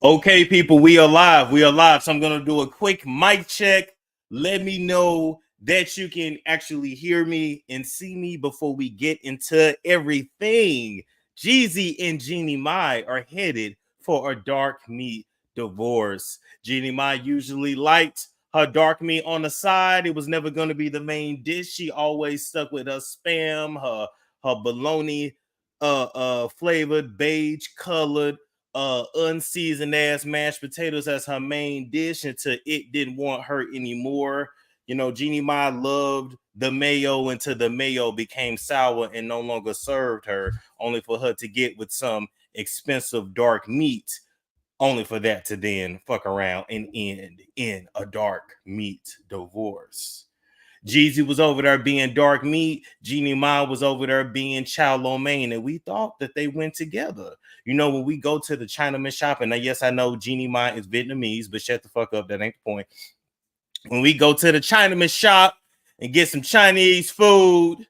Okay, people, we are live. We are live. So I'm going to do a quick mic check. Let me know that you can actually hear me and see me before we get into everything. Jeezy and Jeannie Mai are headed for a dark meat divorce. Jeannie Mai usually liked her dark meat on the side. It was never going to be the main dish. She always stuck with her spam, her bologna flavored, beige colored unseasoned ass mashed potatoes as her main dish until it didn't want her anymore. You know, Jeannie Mai loved the mayo until the mayo became sour and no longer served her, only for her to get with some expensive dark meat, only for that to then fuck around and end in a dark meat divorce. Jeezy was over there being dark meat. Jeannie Mai was over there being chow lo mein, and we thought that they went together. You know, when we go to the Chinaman shop, and yes, I know Jeannie Mai is Vietnamese, but shut the fuck up. That ain't the point. When we go to the Chinaman shop and get some Chinese food,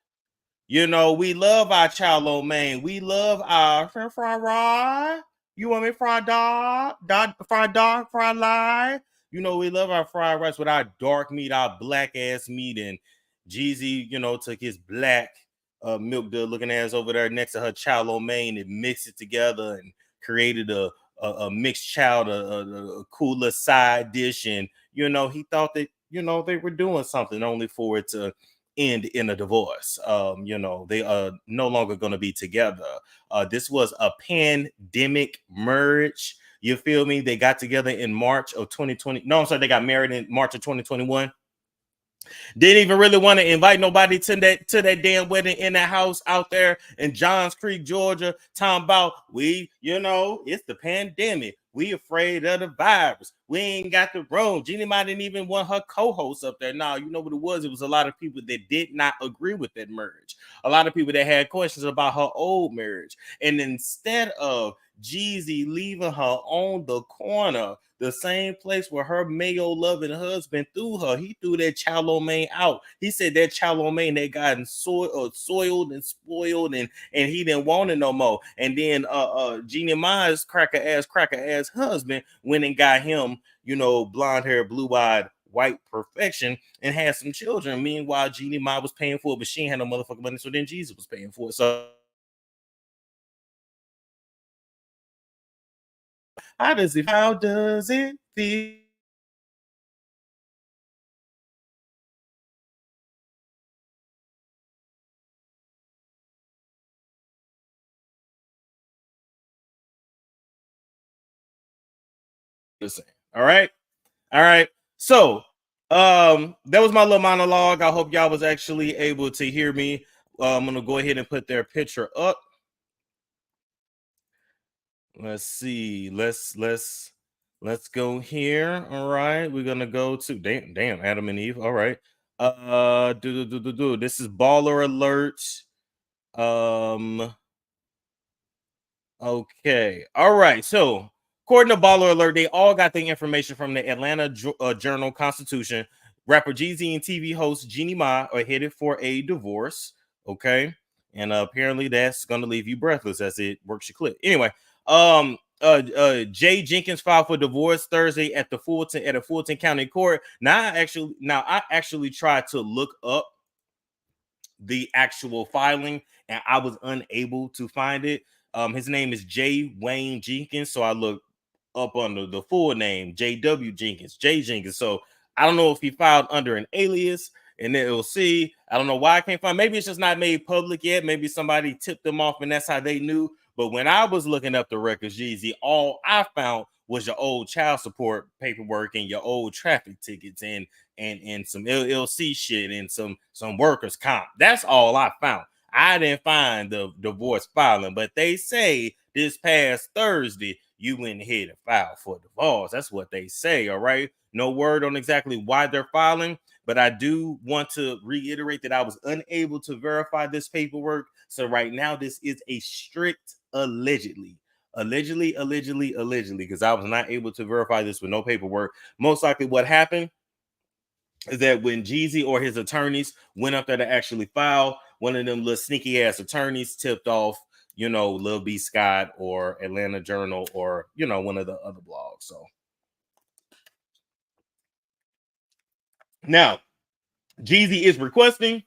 you know, we love our chow lo mein. We love our fried rice. You want me fried fried lie? You know, we love our fried rice with our dark meat, our black ass meat. And Jeezy, you know, took his black milk dud looking ass over there next to her chow lo mein and mixed it together and created a mixed chow, a cooler side dish. And, you know, he thought that, you know, they were doing something only for it to end in a divorce. You know, they are no longer going to be together. This was a pandemic merge. You feel me? They got together in March of 2020. No, I'm sorry, they got married in March of 2021. Didn't even really want to invite nobody to that damn wedding in that house out there in Johns Creek, Georgia. Talking about you know, it's the pandemic. We afraid of the virus. We ain't got the room. Jeannie Mai didn't even want her co-host up there. Now, you know what it was? It was a lot of people that did not agree with that marriage. A lot of people that had questions about her old marriage. And instead of Jeezy leaving her on the corner, the same place where her mayo loving husband threw her, he threw that chow lo mein out. He said that chow lo mein had gotten soiled and spoiled, and he didn't want it no more. And then Jeannie Mai's cracker ass husband went and got him, you know, blonde hair, blue eyed, white perfection, and had some children. Meanwhile, Jeannie Mai was paying for it, but she ain't had no motherfucking money, so then Jesus was paying for it. So how does it feel? Listen, all right. All right. So, that was my little monologue. I hope y'all was actually able to hear me. I'm gonna go ahead and put their picture up. Let's see. Let's go here. All right. We're gonna go to damn Adam and Eve. All right. This is baller alert. Um, Okay. All right. So, according to Baller Alert, they all got the information from the Atlanta Journal Constitution. Rapper Jeezy and TV host Jeannie Mai are headed for a divorce. Okay. And apparently that's going to leave you breathless as it works your clip. Anyway, Jay Jenkins filed for divorce Thursday at the Fulton County Court. I actually tried to look up the actual filing and I was unable to find it. His name is J. Wayne Jenkins, so I looked up under the full name, J.W. Jenkins, J. Jenkins. So I don't know if he filed under an alias and then it'll see. I don't know why I can't find. Maybe it's just not made public yet. Maybe somebody tipped them off and that's how they knew. But when I was looking up the records, Jeezy, all I found was your old child support paperwork and your old traffic tickets and some LLC shit and some workers comp. That's all I found. I didn't find the divorce filing, but they say this past Thursday you went ahead and filed for divorce. That's what they say. All right. No word on exactly why they're filing, but I do want to reiterate that I was unable to verify this paperwork. So right now, this is a strict allegedly, because I was not able to verify this with no paperwork. Most likely, what happened is that when Jeezy or his attorneys went up there to actually file, one of them little sneaky ass attorneys tipped off you know, Lil B Scott or Atlanta Journal or, you know, one of the other blogs. So now Jeezy is requesting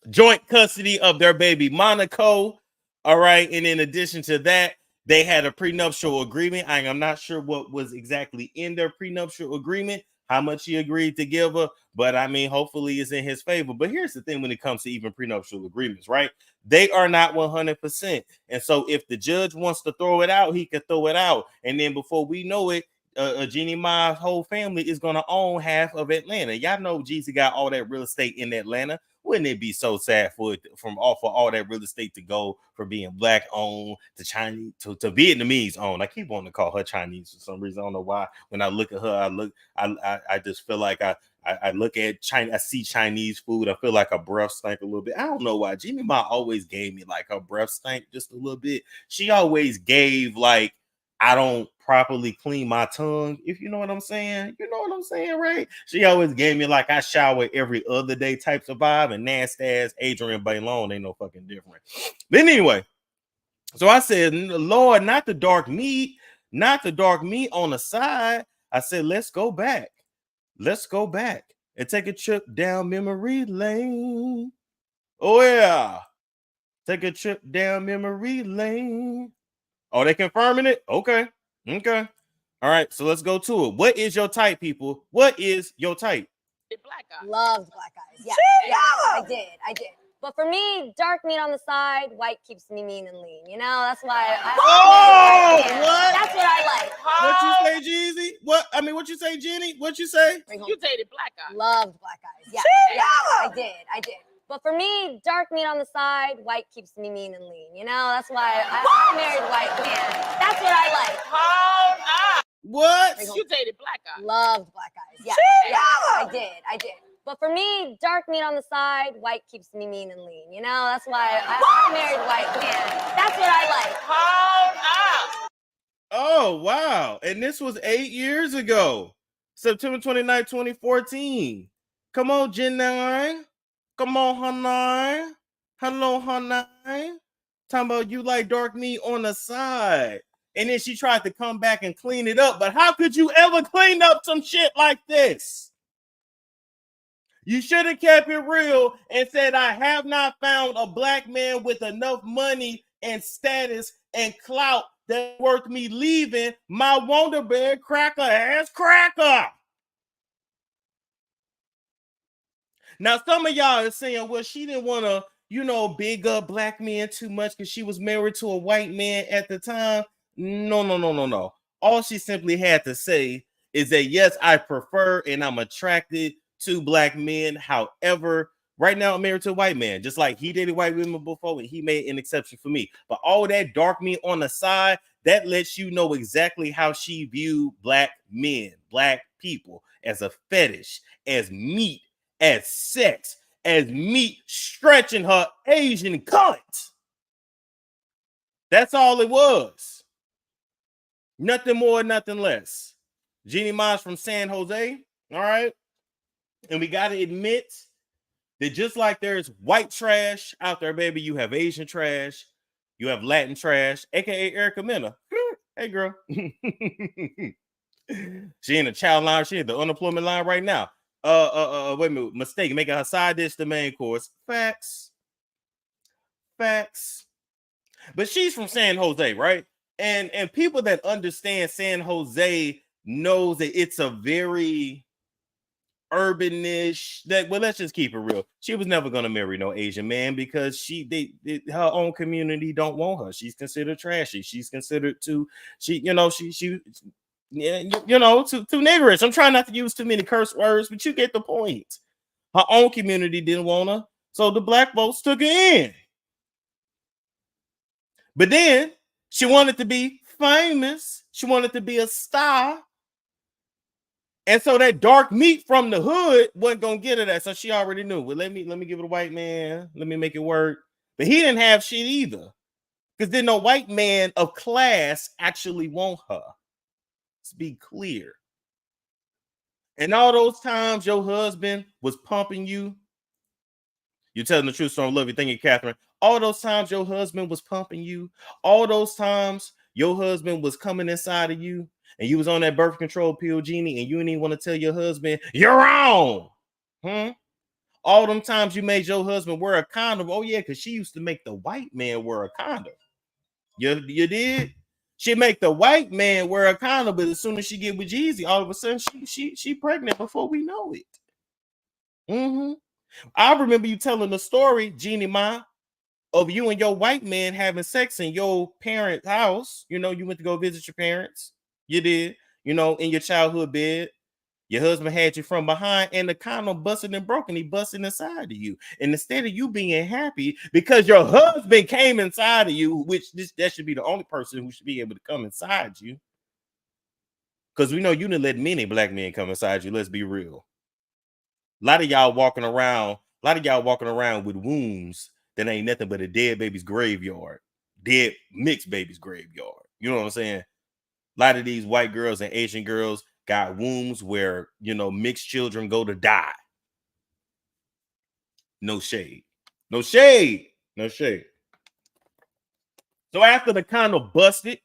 joint custody of their baby Monaco. All right. And in addition to that, they had a prenuptial agreement. I'm not sure what was exactly in their prenuptial agreement, how much he agreed to give her, but I mean, hopefully it's in his favor. But here's the thing when it comes to even prenuptial agreements, right? They are not 100%. And so if the judge wants to throw it out, he can throw it out. And then before we know it, Jeannie Mai's whole family is going to own half of Atlanta. Y'all know Jeezy got all that real estate in Atlanta. Wouldn't it be so sad for it for all that real estate to go from being black owned to Chinese to Vietnamese owned? I keep wanting to call her Chinese for some reason. I don't know why. When I look at her, I just feel like I look at China, I see Chinese food. I feel like her breath stank a little bit. I don't know why. Jeannie Mai always gave me like her breath stank just a little bit. She always gave like I don't properly clean my tongue, if you know what I'm saying. You know what I'm saying, right? She always gave me like I shower every other day types of vibe, and nasty ass Adrian Bailon ain't no fucking different. But anyway, so I said, Lord, not the dark meat on the side. I said, let's go back and take a trip down memory lane. Oh yeah, take a trip down memory lane. Oh, they confirming it? Okay. All right, so let's go to it. What is your type, people? What is your type? Black guys. Loved black guys. Yeah, I did. But for me, dark meat on the side, white keeps me mean and lean. You know, that's why what? That's what I like. What you say, Jeezy? What you say, Jenny? What you say? You dated black guys. Loved black guys. Yeah, I did. But for me, dark meat on the side, white keeps me mean and lean. You know, that's why I married white man. That's what I like. Hold up. What? You dated black guys. Loved black guys. Yeah, I did. But for me, dark meat on the side, white keeps me mean and lean. You know, that's why I married white man. That's what I like. Hold up. Oh, wow. And this was 8 years ago. September 29, 2014. Come on, Jeannie. Come on, honey. Hello, honey. Talking about you like dark meat on the side. And then she tried to come back and clean it up. But how could you ever clean up some shit like this? You should have kept it real and said, I have not found a black man with enough money and status and clout that's worth me leaving my Wonder Bread cracker ass cracker. Now, some of y'all are saying, well, she didn't want to, big up black men too much because she was married to a white man at the time. No. All she simply had to say is that, yes, I prefer and I'm attracted to black men. However, right now I'm married to a white man, just like he dated white women before and he made an exception for me. But all that dark meat on the side, that lets you know exactly how she viewed black men, black people, as a fetish, as meat, as sex, as meat stretching her Asian cunt. That's all it was. Nothing more, nothing less. Jeannie Mai's from San Jose, all right? And we got to admit that just like there's white trash out there, baby, you have Asian trash, you have Latin trash, aka Erica Mena. Hey, girl. She in the child line, she in the unemployment line right now. Wait a minute, mistake, making her side dish the main course. Facts. But she's from San Jose, right? And people that understand San Jose knows that it's a very urbanish let's just keep it real. She was never gonna marry no Asian man because her own community don't want her. She's considered trashy. She's considered too too niggerish. I'm trying not to use too many curse words, but you get the point. Her own community didn't want her, so the black folks took her in. But then she wanted to be famous. She wanted to be a star. And so that dark meat from the hood wasn't gonna get her that. So she already knew. Well, let me give it a white man. Let me make it work. But he didn't have shit either. Because then no white man of class actually want her. Let's be clear. And all those times your husband was pumping you, you're telling the truth, so I love you. Thank you, Catherine. All those times your husband was pumping you, all those times your husband was coming inside of you, and you was on that birth control pill, Jeannie, and you didn't even want to tell your husband, you're wrong. All them times you made your husband wear a condom. Oh, yeah, because she used to make the white man wear a condom. You did? She make the white man wear a condom, but as soon as she get with Jeezy, all of a sudden she pregnant before we know it. I remember you telling the story, Jeannie Mai, of you and your white man having sex in your parents' house. You know, you went to go visit your parents. You did, in your childhood bed. Your husband had you from behind, and the condom busted and broken. He busted inside of you. And instead of you being happy because your husband came inside of you, which that should be the only person who should be able to come inside you. Because we know you didn't let many black men come inside you. Let's be real. A lot of y'all walking around with wombs that ain't nothing but a dead baby's graveyard. Dead mixed baby's graveyard. You know what I'm saying? A lot of these white girls and Asian girls got wombs where, mixed children go to die. No shade. No shade. No shade. So after the condom busted,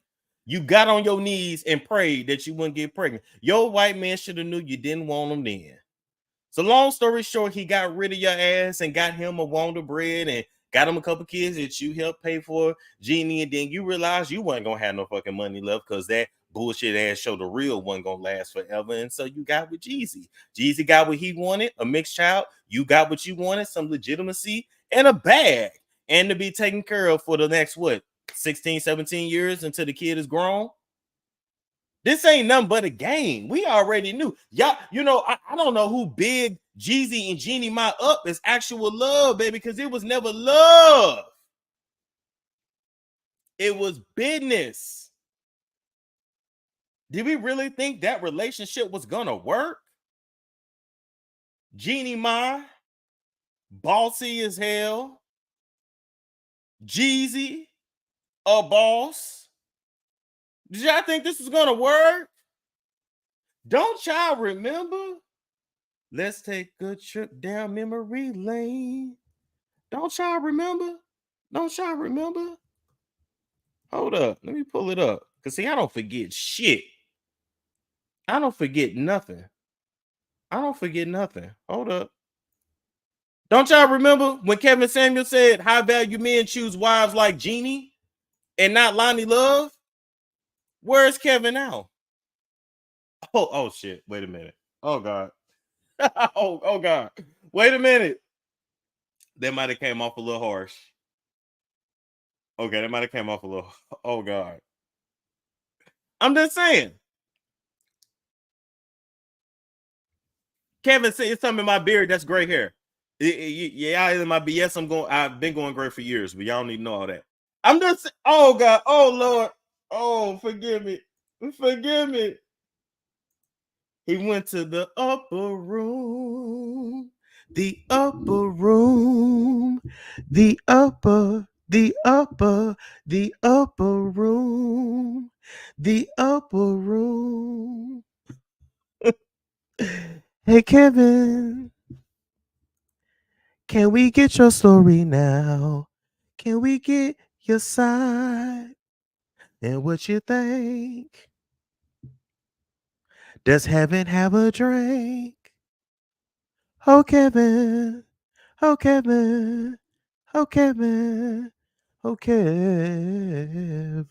you got on your knees and prayed that you wouldn't get pregnant. Your white man should have knew you didn't want him then. So long story short, he got rid of your ass and got him a Wonder Bread and got him a couple kids that you helped pay for, Jeannie, and then you realized you wasn't gonna have no fucking money left because that bullshit ass show The Real wasn't gonna last forever. And so you got with Jeezy. Jeezy got what he wanted, a mixed child. You got what you wanted, some legitimacy and a bag, and to be taken care of for the next 16, 17 years until the kid is grown. This ain't nothing but a game. We already knew. Y'all, I don't know who big Jeezy and Jeannie Mai up is actual love, baby, because it was never love. It was business. Did we really think that relationship was gonna work? Jeannie Mai, bossy as hell. Jeezy, a boss. Did y'all think this was gonna work? Don't y'all remember? Let's take a trip down memory lane. Don't y'all remember? Don't y'all remember? Hold up. Let me pull it up. Because, see, I don't forget shit. I don't forget nothing. Hold up. Don't y'all remember when Kevin Samuel said high value men choose wives like Jeannie and not Lonnie Love? Where's Kevin now? Oh shit. Wait a minute. Oh God. oh God. Wait a minute. That might have came off a little harsh. Okay, that might have came off a little. Oh God. I'm just saying. Kevin said it's something in my beard. That's gray hair. Yeah, in my BS. I've been going gray for years, but y'all need to know all that. I'm just. Oh God. Oh Lord. Oh, forgive me. Forgive me. He went to the upper room. The upper room. The upper room. The upper room. The upper room. Hey, Kevin. Can we get your story now? Can we get your side and what you think? Does heaven have a drink? Oh, Kevin. Oh, Kevin. Oh, Kevin. Oh, Kevin.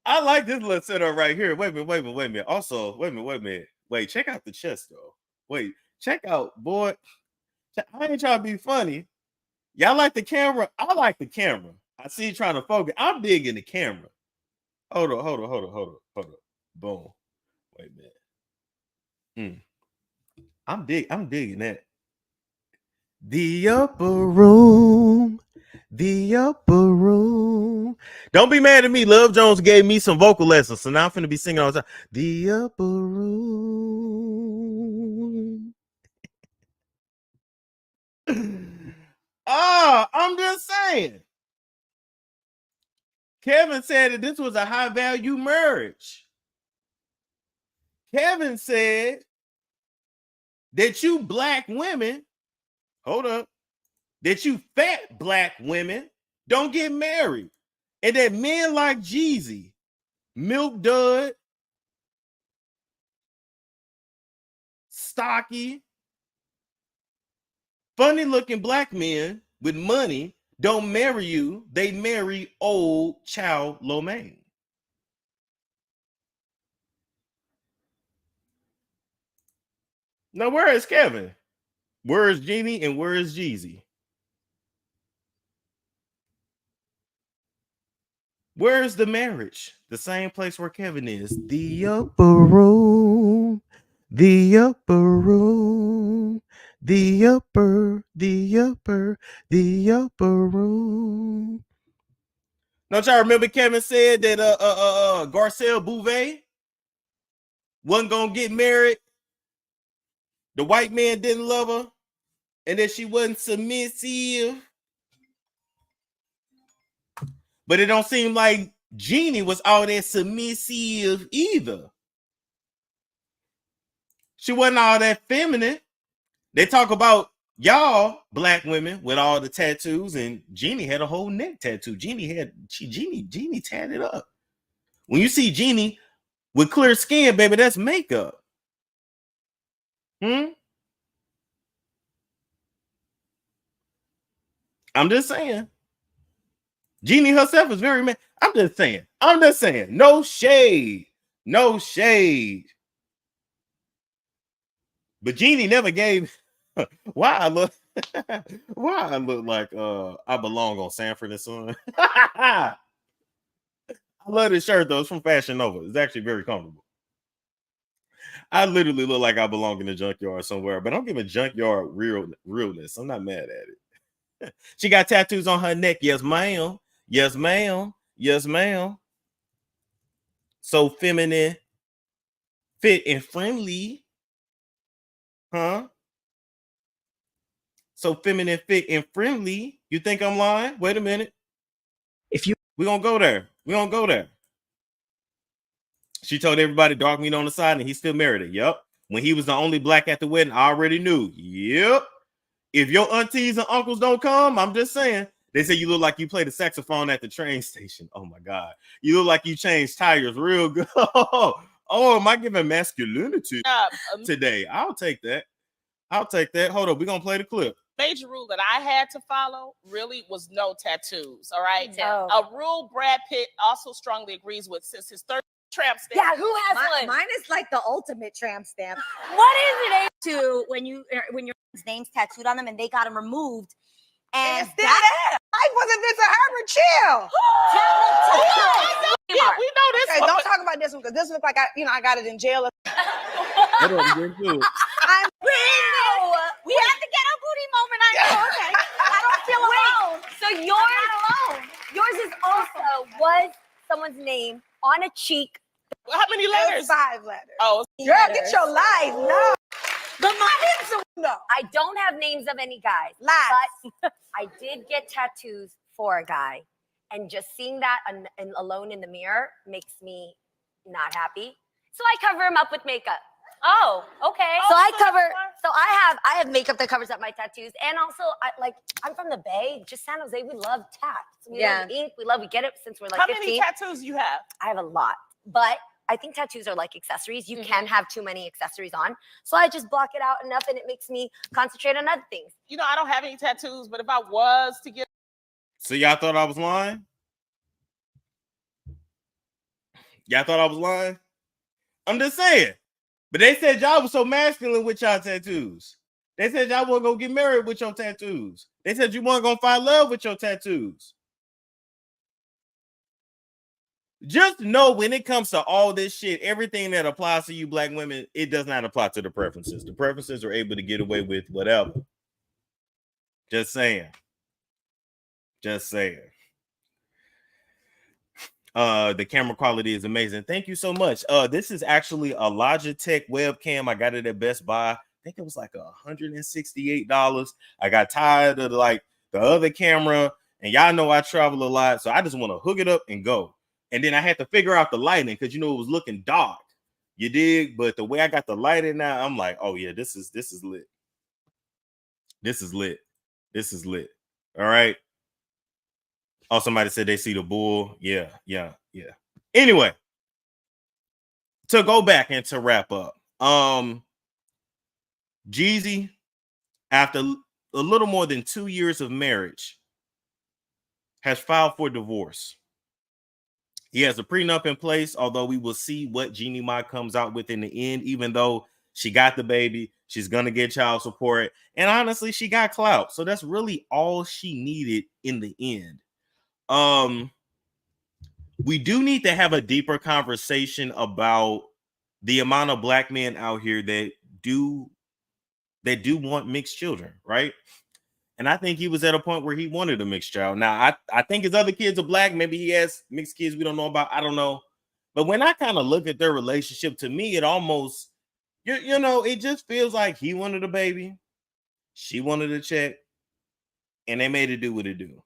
I like this little setup right here. Wait a minute. Also, wait a minute. Wait, check out the chest though. Wait, check out, boy. I ain't trying to be funny. Y'all like the camera? I like the camera. I see you trying to focus. I'm digging the camera. Hold on. Boom. Wait a minute. I'm digging that. The upper room. The upper room. Don't be mad at me. Love Jones gave me some vocal lessons, so now I'm finna be singing all the time. The upper room. I'm just saying. Kevin said that this was a high value marriage. Kevin said that you black women, hold up, that you fat black women don't get married. And that men like Jeezy, Milk Dud, stocky, funny looking black men with money don't marry you. They marry old Chow Lo Mein. Now, where is Kevin? Where is Jeannie and where is Jeezy? Where is the marriage? The same place where Kevin is. The upper room. The upper room. The upper room. Don't y'all remember Kevin said that Garcelle Bouvet wasn't gonna get married? The white man didn't love her, and that she wasn't submissive. But it don't seem like Jeannie was all that submissive either. She wasn't all that feminine. They talk about y'all black women with all the tattoos, and Jeannie had a whole neck tattoo. Jeannie tatted up. When you see Jeannie with clear skin, baby, that's makeup. I'm just saying. Jeannie herself is very mad. I'm just saying. No shade. No shade. But Jeannie never gave why I look like I belong on Sanford and Son. I love this shirt though. It's from Fashion Nova. It's actually very comfortable. I literally look like I belong in a junkyard somewhere, but I'm giving junkyard realness. I'm not mad at it. She got tattoos on her neck. Yes, ma'am. Yes, ma'am. Yes, ma'am. So feminine, fit, and friendly. Huh? So feminine, fit, and friendly. You think I'm lying? Wait a minute. We're gonna go there. She told everybody dark meat on the side, and he still married her. Yep. When he was the only black at the wedding, I already knew. Yep. If your aunties and uncles don't come, I'm just saying. They say you look like you played the saxophone at the train station. Oh my God. You look like you changed tires real good. Oh, am I giving masculinity today? I'll take that. Hold on. We're going to play the clip. Major rule that I had to follow really was no tattoos. All right. No. A rule Brad Pitt also strongly agrees with since his third tramp stamp. Yeah, who has one? Mine is like the ultimate tramp stamp. What is it? To when your name's tattooed on them and they got them removed. And still there. Life wasn't this a Herbert chill. Yeah, we know this. Okay, don't talk about this one because this looks like I got it in jail. I'm real. We had to get a booty moment. I know. Okay, I don't feel alone. So yours is also was someone's name on a cheek. How many letters? 5 letters. Oh, girl, get your life. No. But my No. I don't have names of any guys. Lies. But I did get tattoos for a guy. And just seeing that alone in the mirror makes me not happy. So I cover him up with makeup. Oh, okay. So I have makeup that covers up my tattoos. And also I'm from the Bay, just San Jose. We love tats. We love ink. We get it since we're like 15. How many tattoos you have? I have a lot. But I think tattoos are like accessories. You can have too many accessories on. So I just block it out enough and it makes me concentrate on other things. You know, I don't have any tattoos, but if I was to get... So y'all thought I was lying? I'm just saying. But they said y'all was so masculine with y'all tattoos. They said y'all weren't gonna get married with your tattoos. They said you weren't gonna find love with your tattoos. Just know when it comes to all this shit, everything that applies to you black women, it does not apply to the preferences. The preferences are able to get away with whatever. Just saying. The camera quality is amazing. Thank you so much. This is actually a Logitech webcam. I got it at Best Buy. I think it was like $168. I got tired of the other camera, and y'all know I travel a lot, so I just want to hook it up and go. And then I had to figure out the lighting because it was looking dark. You dig? But the way I got the light in now, I'm like, oh yeah, this is lit. This is lit. This is lit. All right. Oh, somebody said they see the bull. Yeah. Anyway, to go back and to wrap up, Jeezy, after a little more than 2 years of marriage, has filed for divorce. He has a prenup in place, although we will see what Jeannie Mai comes out with in the end. Even though she got the baby, she's gonna get child support, and honestly, she got clout, so that's really all she needed in the end. We do need to have a deeper conversation about the amount of black men out here that do want mixed children, right? And I think he was at a point where he wanted a mixed child. Now, I think his other kids are black. Maybe he has mixed kids we don't know about. I don't know. But when I kind of look at their relationship, to me, it almost, you know, it just feels like he wanted a baby, she wanted a check, and they made it do what it do.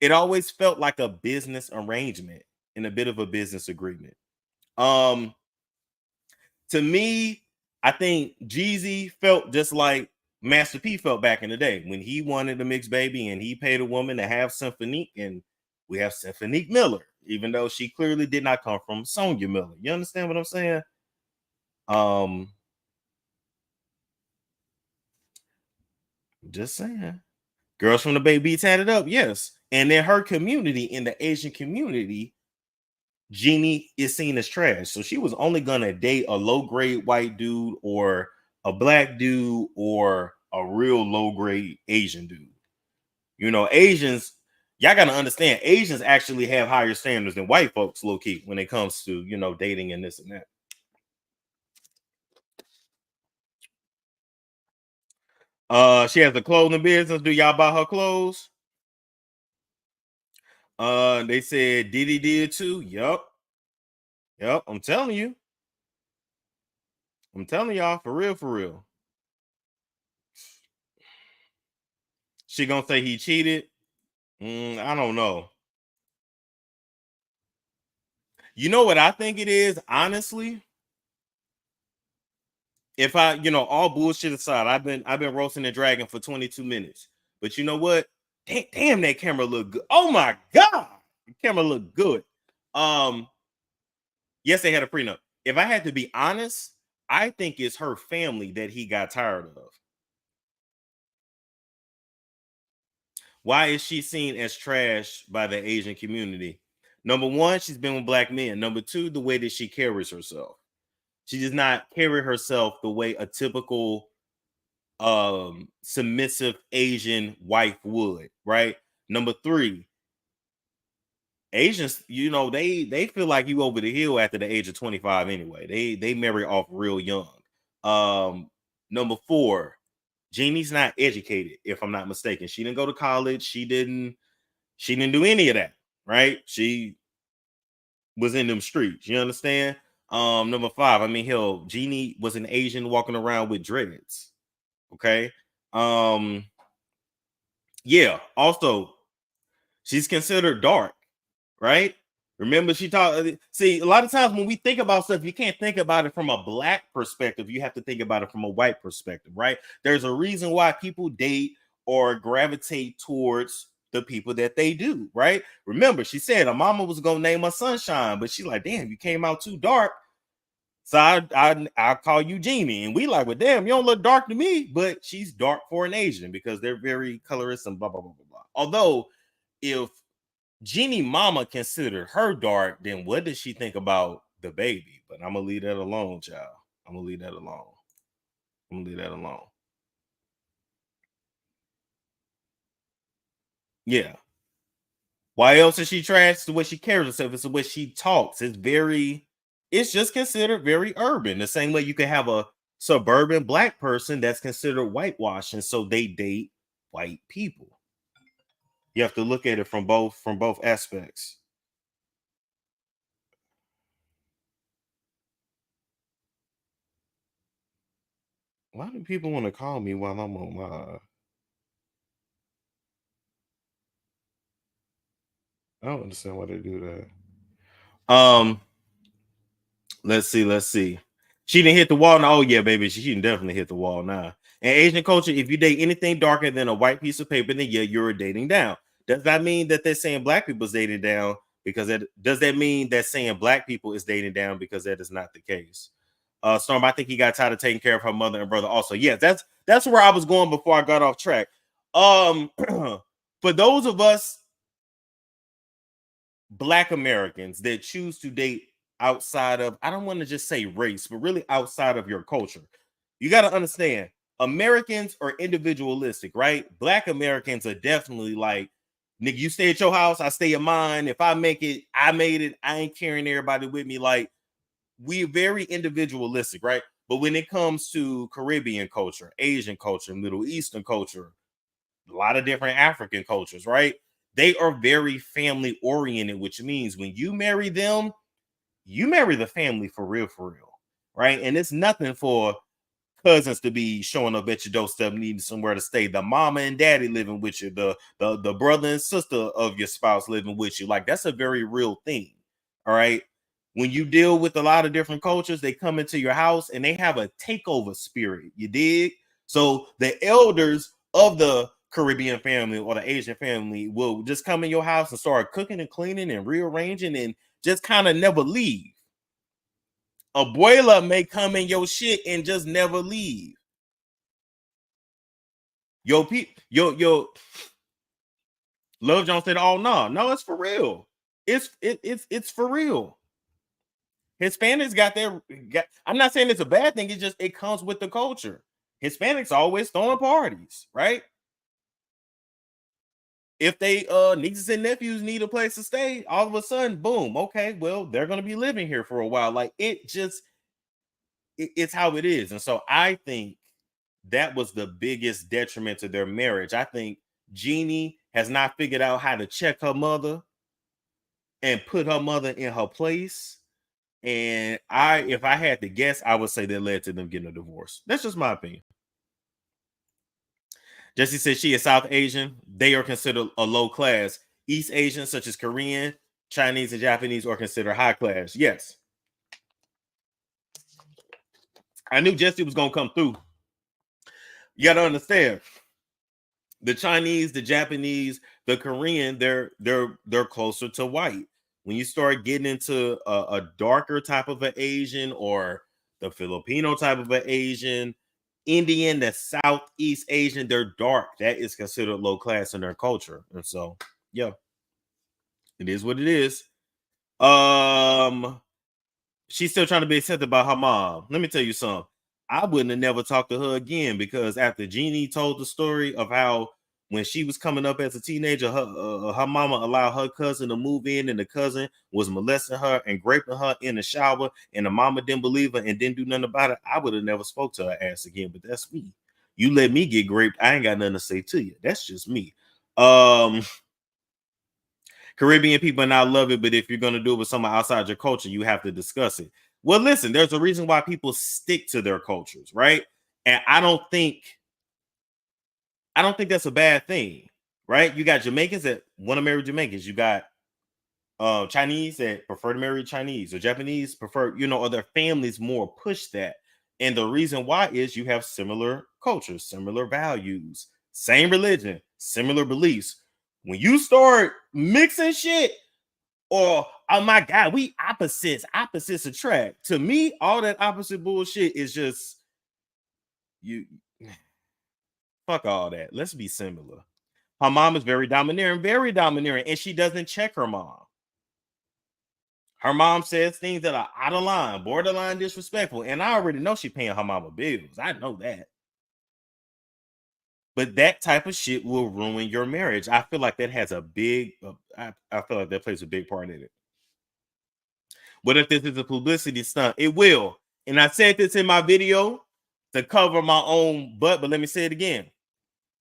It always felt like a business arrangement and a bit of a business agreement. To me, I think Jeezy felt just like Master P felt back in the day when he wanted a mixed baby and he paid a woman to have Symphonique, and we have Symphonique Miller, even though she clearly did not come from Sonia Miller. You understand what I'm saying? Just saying. Girls from the Bay Beats had it up, yes. And in her community, in the Asian community, Jeannie is seen as trash. So she was only gonna date a low-grade white dude or a black dude or a real low-grade Asian dude. You know, Asians, y'all gotta understand, Asians actually have higher standards than white folks, low-key, when it comes to, you know, dating and this and that. She has a clothing business. Do y'all buy her clothes? They said Diddy did too. Yup. I'm telling you. I'm telling y'all, for real, for real. She gonna say he cheated? I don't know. You know what I think it is, honestly? If I, you know, all bullshit aside, I've been roasting the dragon for 22 minutes. But you know what? Damn, that camera look good. Oh my god, the camera look good. Yes, they had a prenup. If I had to be honest, I think it's her family that he got tired of. Why is she seen as trash by the Asian community? Number one, she's been with black men. Number two, the way that she carries herself. She does not carry herself the way a typical submissive Asian wife would, right? Number three, Asians, you know, they feel like you over the hill after the age of 25 anyway. They marry off real young. Number four, Jeannie's not educated, if I'm not mistaken. She didn't go to college. She didn't do any of that, right? She was in them streets. You understand? Number five, I mean, hell, Jeannie was an Asian walking around with dreads. Okay. Yeah. Also, she's considered dark, right? Remember, she talked. See, a lot of times when we think about stuff, you can't think about it from a black perspective. You have to think about it from a white perspective, right? There's a reason why people date or gravitate towards the people that they do, right? Remember, she said her mama was gonna name her Sunshine, but she's like, "Damn, you came out too dark." So I'll call you Jeannie, and we like, well, damn, you don't look dark to me, but she's dark for an Asian because they're very colorist and blah blah blah blah blah. Although, if Jeannie mama considered her dark, then what does she think about the baby? But I'm gonna leave that alone, child. I'm gonna leave that alone. I'm gonna leave that alone. Yeah. Why else is she trash? The way she carries herself, it's the way she talks. It's just considered very urban. The same way you can have a suburban black person that's considered whitewashing, so they date white people. You have to look at it from both aspects. Why do people want to call me while I'm on live? I don't understand why they do that. Let's see. She didn't hit the wall. No, oh yeah, baby. She didn't definitely hit the wall now. And Asian culture, if you date anything darker than a white piece of paper, then yeah, you're dating down. Does that mean that they're saying black people's dating down? Because does that mean that saying black people is dating down? Because that is not the case. Storm, I think he got tired of taking care of her mother and brother. Also, yes, that's where I was going before I got off track. For those of us Black Americans that choose to date outside of, I don't want to just say race, but really outside of your culture, you got to understand Americans are individualistic, right? Black Americans are definitely like, nigga, you stay at your house, I stay at mine. If I make it, I made it. I ain't carrying everybody with me. Like, we're very individualistic, right? But when it comes to Caribbean culture, Asian culture, Middle Eastern culture, a lot of different African cultures, right? They are very family oriented, which means when you marry them, you marry the family for real, right? And it's nothing for cousins to be showing up at your doorstep needing somewhere to stay. The mama and daddy living with you, the brother and sister of your spouse living with you. Like, that's a very real thing. All right. When you deal with a lot of different cultures, they come into your house and they have a takeover spirit. You dig? So the elders of the Caribbean family or the Asian family will just come in your house and start cooking and cleaning and rearranging and just kind of never leave. Abuela may come in your shit and just never leave. Yo, Love Jones said, "Oh no, it's for real. It's for real." Hispanics got their. I'm not saying it's a bad thing. It's just it comes with the culture. Hispanics always throwing parties, right? If they nieces and nephews need a place to stay, all of a sudden, boom, okay, well, they're gonna be living here for a while. Like, it's how it is. And so I think that was the biggest detriment to their marriage. I think Jeannie has not figured out how to check her mother and put her mother in her place. And if I had to guess, I would say that led to them getting a divorce. That's just my opinion. Jesse says she is South Asian. They are considered a low class. East Asian, such as Korean, Chinese, and Japanese, are considered high class. Yes. I knew Jesse was going to come through. You got to understand. The Chinese, the Japanese, the Korean, they're closer to white. When you start getting into a darker type of an Asian or the Filipino type of an Asian, Indian, the Southeast Asian, they're dark. That is considered low class in their culture. And so, yeah, it is what it is. She's still trying to be accepted by her mom. Let me tell you something. I wouldn't have never talked to her again because after Jeannie told the story of how when she was coming up as a teenager, her mama allowed her cousin to move in and the cousin was molesting her and raping her in the shower and the mama didn't believe her and didn't do nothing about it, I would have never spoke to her ass again. But that's me. You let me get raped, I ain't got nothing to say to you. That's just me. Caribbean people now love it, but if you're going to do it with someone outside your culture, you have to discuss it. Well, listen, there's a reason why people stick to their cultures, right? And I don't think that's a bad thing, right? You got Jamaicans that want to marry Jamaicans. You got Chinese that prefer to marry Chinese, or Japanese prefer, or their families more push that. And the reason why is you have similar cultures, similar values, same religion, similar beliefs. When you start mixing shit, or oh my God, we opposites attract. To me, all that opposite bullshit is just you. Fuck all that. Let's be similar. Her mom is very domineering, and she doesn't check her mom. Her mom says things that are out of line, borderline disrespectful, and I already know she paying her mama bills. I know that. But that type of shit will ruin your marriage. I feel like that has a big, I feel like that plays a big part in it. What if this is a publicity stunt? It will. And I said this in my video to cover my own butt, but let me say it again.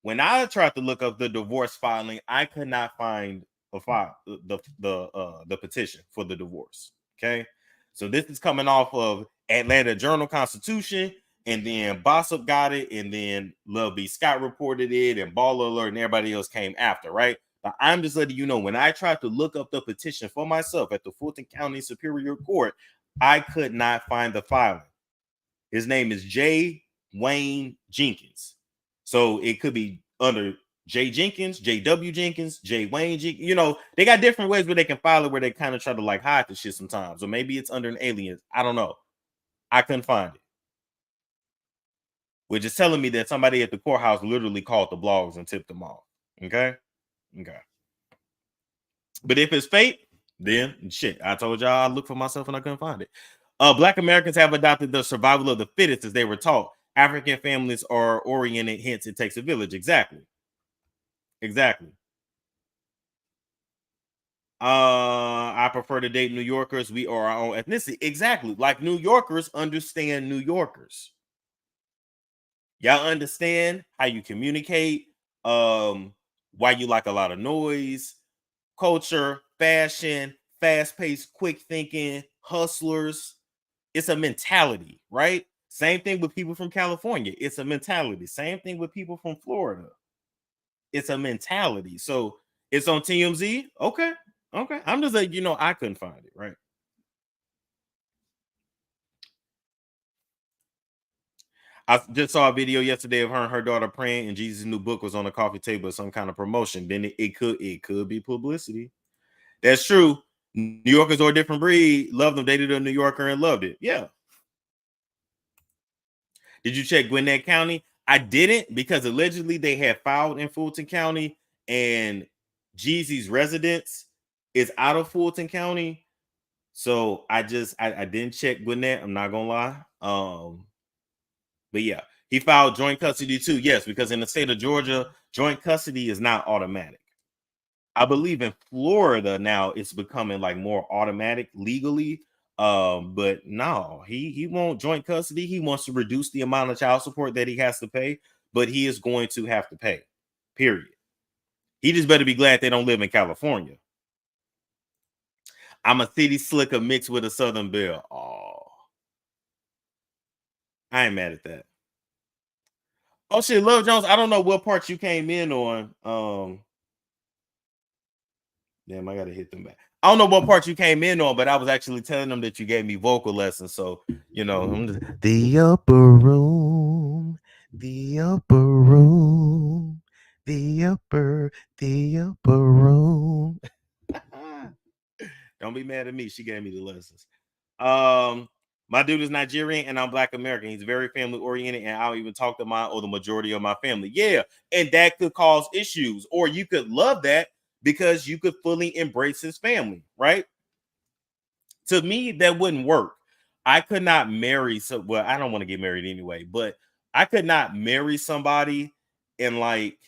When I tried to look up the divorce filing, I could not find a file, the petition for the divorce. Okay. So this is coming off of Atlanta Journal-Constitution, and then Bossip got it, and then Love B. Scott reported it, and Baller Alert, and everybody else came after, right? But I'm just letting you know, when I tried to look up the petition for myself at the Fulton County Superior Court, I could not find the filing. His name is J. Wayne Jenkins. So it could be under J. Jenkins, J.W. Jenkins, J. Wayne Jenkins. You know, they got different ways where they can file it where they kind of try to like hide the shit sometimes. Or maybe it's under an alias. I don't know. I couldn't find it. Which is telling me that somebody at the courthouse literally called the blogs and tipped them off. Okay? Okay. But if it's fake, then shit. I told y'all I looked for myself and I couldn't find it. Black Americans have adopted the survival of the fittest as they were taught. African families are oriented, hence it takes a village. Exactly. Exactly. I prefer to date New Yorkers. We are our own ethnicity. Exactly. Like New Yorkers understand New Yorkers. Y'all understand how you communicate, why you like a lot of noise, culture, fashion, fast-paced, quick thinking, hustlers. It's a mentality, right? Same thing with people from California. It's a mentality. Same thing with people from Florida. It's a mentality. So it's on TMZ. Okay. Okay. I'm just like, I couldn't find it, right? I just saw a video yesterday of her and her daughter praying, and Jesus' new book was on the coffee table, some kind of promotion. Then it could be publicity. That's true. New Yorkers are a different breed. Love them. Dated a New Yorker and loved it. Yeah. Did you check Gwinnett County? I didn't, because allegedly they had filed in Fulton County, and Jeezy's residence is out of Fulton County. So I didn't check Gwinnett. I'm not gonna lie. But yeah, he filed joint custody too. Yes, because in the state of Georgia, joint custody is not automatic. I believe in Florida now it's becoming like more automatic legally. But no, he won't joint custody. He wants to reduce the amount of child support that he has to pay, but he is going to have to pay. Period. He just better be glad they don't live in California. I'm a city slicker mixed with a Southern belle. Oh, I ain't mad at that. Oh shit, Love Jones. I don't know what part you came in on. Damn, I gotta hit them back. I don't know what part you came in on, but I was actually telling them that you gave me vocal lessons. So the upper room, the upper room, the upper room. Don't be mad at me. She gave me the lessons. My dude is Nigerian and I'm Black American. He's very family oriented, and I don't even talk to the majority of my family. Yeah, and that could cause issues, or you could love that because you could fully embrace his family, right? To me, that wouldn't work. I could not marry I don't want to get married anyway, but I could not marry somebody and like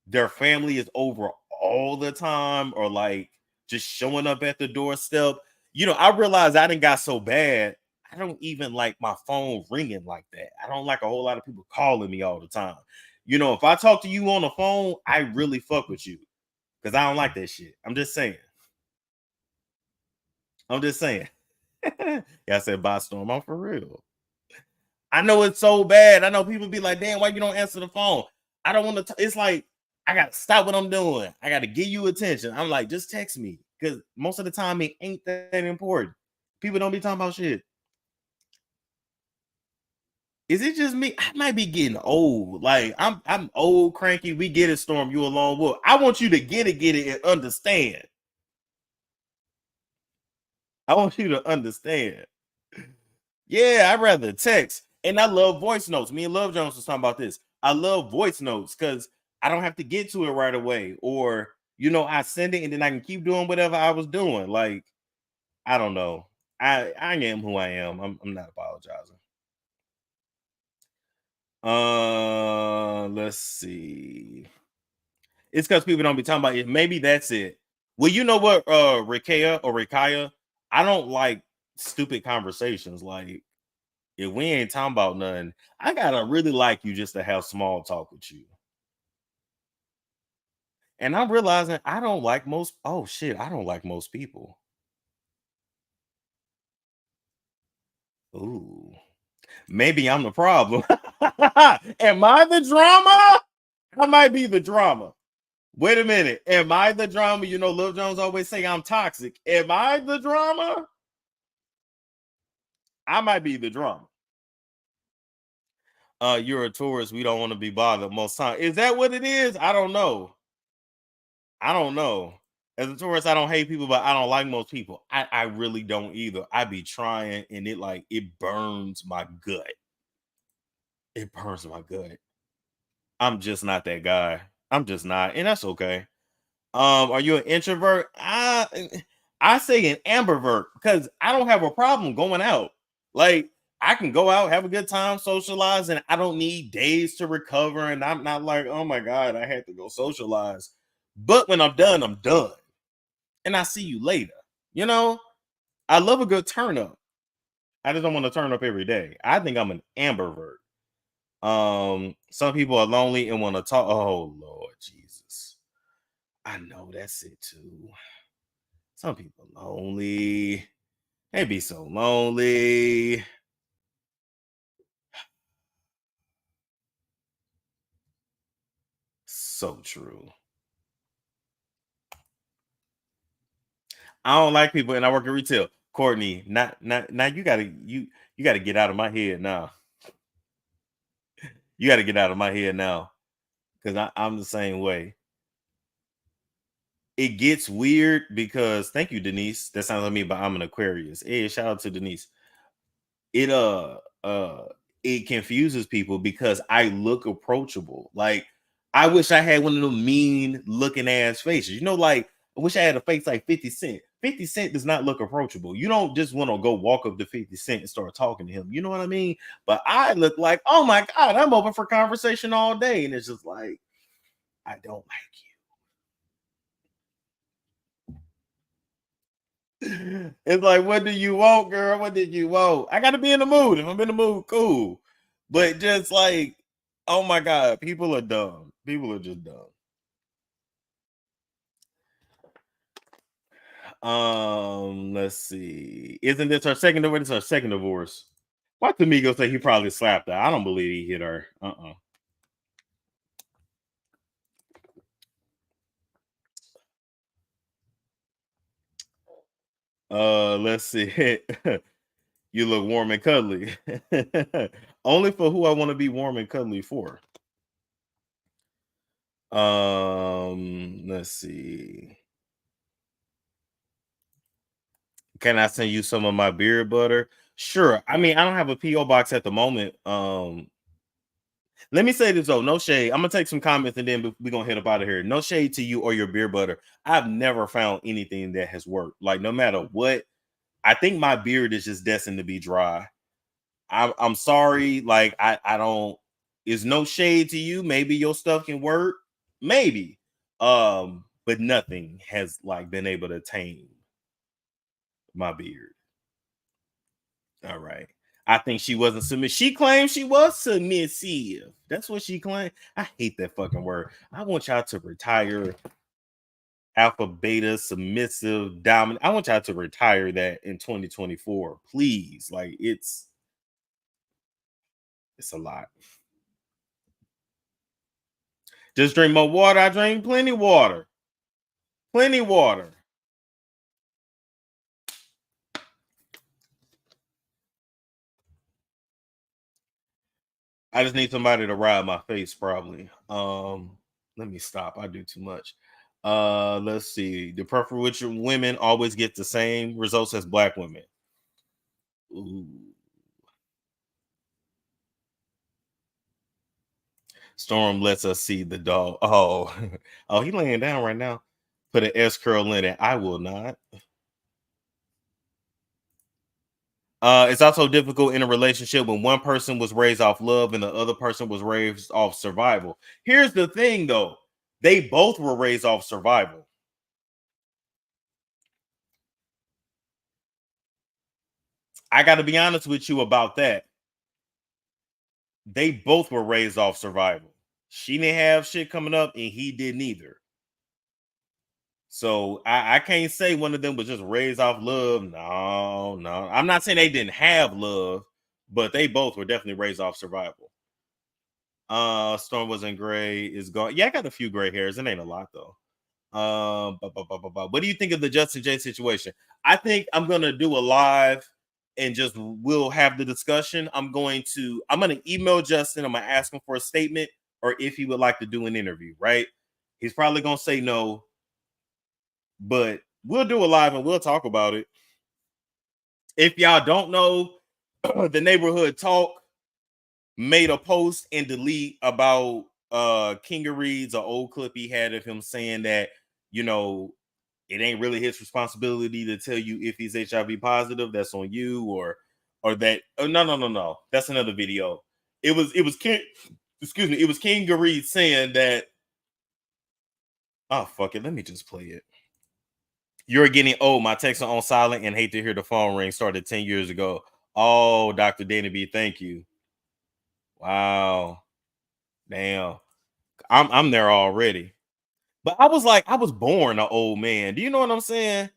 their family is over all the time, or like just showing up at the doorstep. I realized I didn't got so bad. I don't even like my phone ringing like that. I don't like a whole lot of people calling me all the time. If I talk to you on the phone, I really fuck with you because I don't like that shit. I'm just saying. Yeah, I said bye, Storm. I'm for real. I know it's so bad. I know people be like, damn, why you don't answer the phone? I don't want to. It's like, I got to stop what I'm doing. I got to give you attention. I'm like, just text me. Because most of the time, it ain't that important. People don't be talking about shit. Is it just me? I might be getting old. Like, I'm old, cranky. We get it, Storm. You a lone wolf. I want you to get it, and understand. I want you to understand. Yeah, I'd rather text. And I love voice notes. Me and Love Jones was talking about this. I love voice notes because I don't have to get to it right away. Or, I send it and then I can keep doing whatever I was doing. Like, I don't know. I am who I am. I'm not apologizing. Let's see. It's because people don't be talking about it. Maybe that's it. Well, you know what, Rakaya, I don't like stupid conversations. Like, if we ain't talking about nothing, I gotta really like you just to have small talk with you. And I'm realizing I don't like most. Oh shit, I don't like most people. Ooh, maybe I'm the problem. Am I the drama? I might be the drama. Wait a minute. Am I the drama? Lil Jones always say I'm toxic. Am I the drama? I might be the drama. You're a tourist. We don't want to be bothered most time. Is that what it is? I don't know. I don't know. As a tourist, I don't hate people, but I don't like most people. I really don't either. I be trying, and it burns my gut. It burns my gut. I'm just not that guy. I'm just not, and that's okay. Are you an introvert? I say an ambivert because I don't have a problem going out. Like I can go out, have a good time, socialize, and I don't need days to recover. And I'm not like, oh my God, I had to go socialize. But when I'm done, I'm done. And I see you later. You know, I love a good turn up. I just don't want to turn up every day. I think I'm an ambivert. Some people are lonely and want to talk. Oh Lord Jesus. I know that's it too. Some people lonely. They be so lonely. So true. I don't like people, and I work in retail. Courtney, not now. You gotta get out of my head now. You gotta get out of my head now, because I'm the same way. It gets weird because thank you, Denise. That sounds like me, but I'm an Aquarius. Hey, shout out to Denise. It it confuses people because I look approachable. Like I wish I had one of them mean looking ass faces. You know, like I wish I had a face like 50 Cent. 50 Cent does not look approachable. You don't just want to go walk up to 50 Cent and start talking to him. You know what I mean? But I look like, oh my God, I'm open for conversation all day. And it's just like, I don't like you. It's like, what do you want, girl? What did you want? I gotta be in the mood. If I'm in the mood, cool. But just like, oh my God, people are dumb. People are just dumb. Let's see. Isn't this her second divorce? It's her second divorce. Why Tamiko say he probably slapped her? I don't believe he hit her. Let's see. You look warm and cuddly. Only for who I want to be warm and cuddly for. Let's see. Can I send you some of my beard butter? Sure. I mean, I don't have a PO box at the moment. Let me say this though, no shade. I'm gonna take some comments and then we're gonna head up out of here. No shade to you or your beard butter. I've never found anything that has worked. Like no matter what, I think my beard is just destined to be dry. I'm sorry. Like I don't. Is no shade to you. Maybe your stuff can work. Maybe. But nothing has like been able to tame my beard. All right. I think she wasn't submissive. She claimed she was submissive. That's what she claimed. I hate that fucking word. I want y'all to retire alpha, beta, submissive, dominant. I want y'all to retire that in 2024. Please. Like it's a lot. Just drink more water. I drink plenty water. Plenty water. I just need somebody to ride my face, probably. Let me stop. I do too much. Let's see. The preferential women always get the same results as black women. Ooh. Storm lets us see the dog. Oh, oh, he laying down right now. Put an S curl in it. I will not. It's also difficult in a relationship when one person was raised off love and the other person was raised off survival. Here's the thing, though. They both were raised off survival. I got to be honest with you about that. They both were raised off survival. She didn't have shit coming up and he didn't either. So I can't say one of them was just raised off love. No. I'm not saying they didn't have love, but they both were definitely raised off survival. Storm wasn't gray, is gone. Yeah, I got a few gray hairs. It ain't a lot though. What do you think of the Justin J situation? I think I'm gonna do a live and just we'll have the discussion. I'm gonna email Justin. I'm gonna ask him for a statement or if he would like to do an interview, right? He's probably gonna say no, but we'll do it live and we'll talk about it. If y'all don't know, the Neighborhood Talk made a post and delete about King of Reed's an old clip he had of him saying that, you know, it ain't really his responsibility to tell you if he's HIV positive. That's on you, or that. Oh, no. That's another video. It was King. Excuse me. It was King of Reed saying that. Oh fuck it. Let me just play it. You're getting old. My texts are on silent and hate to hear the phone ring. Started 10 years ago. Oh, Dr. Danny B, thank you. Wow. Damn. I'm there already. But I was born an old man. Do you know what I'm saying?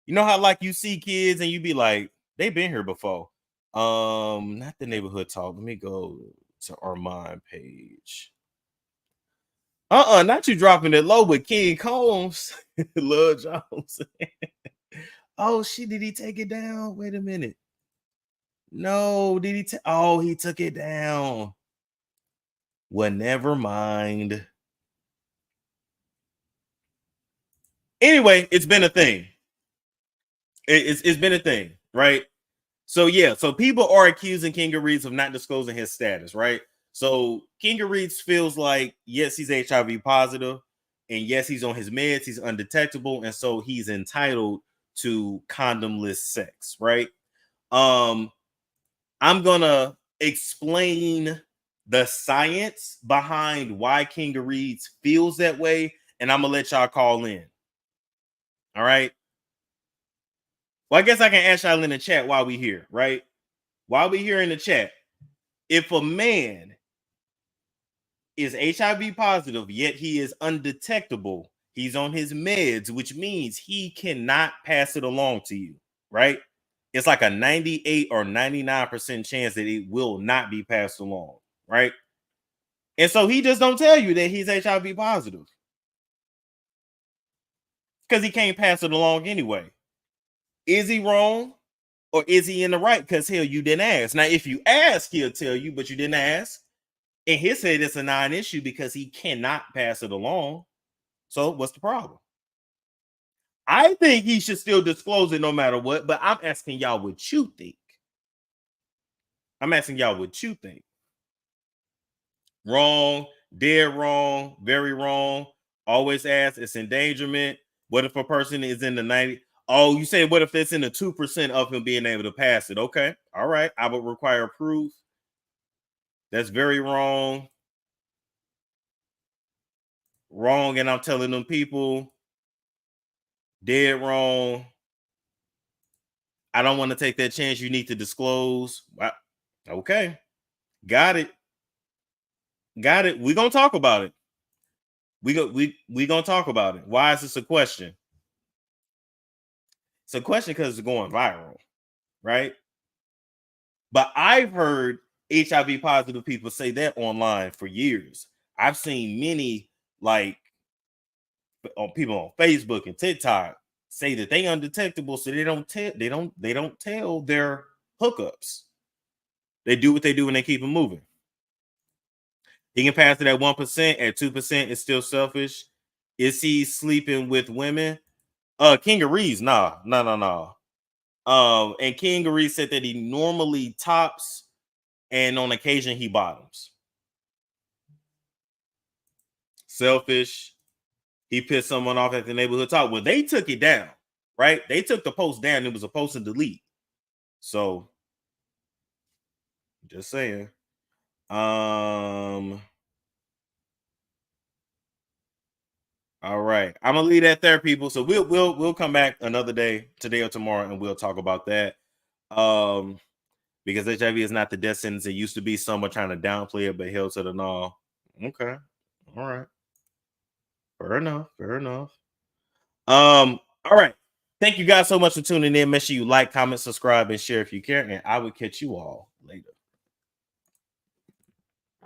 You know how like you see kids and you be like, they've been here before. Not the Neighborhood Talk. Let me go to Armand page. Not you dropping it low with King Combs. Lil Jones. Oh shit, did he take it down? Wait a minute. No, did he he took it down. Well, never mind. Anyway, it's been a thing. It's been a thing, right? So yeah, so people are accusing King of Reeds of not disclosing his status, right? So King of Reeds feels like yes, he's HIV positive, and yes, he's on his meds, he's undetectable, and so he's entitled to condomless sex, right? I'm gonna explain the science behind why King of Reeds feels that way, and I'm gonna let y'all call in. All right. Well, I guess I can ask y'all in the chat while we here, right? While we here in the chat, if a man is HIV positive, yet he is undetectable, he's on his meds, which means he cannot pass it along to you, right? It's like a 98 or 99% chance that it will not be passed along, right? And so he just don't tell you that he's HIV positive because he can't pass it along anyway. Is he wrong or is he in the right? Because hell, you didn't ask. Now, if you ask, he'll tell you, but you didn't ask. In his head, it's a non-issue because he cannot pass it along. So what's the problem? I think he should still disclose it no matter what, but I'm asking y'all what you think. I'm asking y'all what you think. Wrong, dead wrong, very wrong. Always ask, it's endangerment. What if a person is in the 90? Oh, you say, what if it's in the 2% of him being able to pass it? Okay, all right. I would require proof. That's very wrong. Wrong, and I'm telling them people, dead wrong. I don't want to take that chance. You need to disclose. Okay, got it. Got it. We're gonna talk about it. We gonna talk about it. Why is this a question? It's a question because it's going viral, right? But I've heard HIV positive people say that online for years. I've seen many like people on Facebook and TikTok say that they undetectable, so they don't tell their hookups. They do what they do and they keep them moving. He can pass it at 1%, at 2%, it's still selfish. Is he sleeping with women? King of Reeds, nah. And King of Reeds said that he normally tops and on occasion he bottoms. Selfish. He pissed someone off at the Neighborhood Talk. Well, they took it down, right? They took the post down. It was a post and delete. So, just saying. All right. I'm gonna leave that there, people. So we'll come back another day, today or tomorrow, and we'll talk about that. Because HIV is not the death sentence it used to be. Some are trying to downplay it, but hell to the no. Okay. All right. Fair enough. All right. Thank you guys so much for tuning in. Make sure you like, comment, subscribe, and share if you care. And I will catch you all later.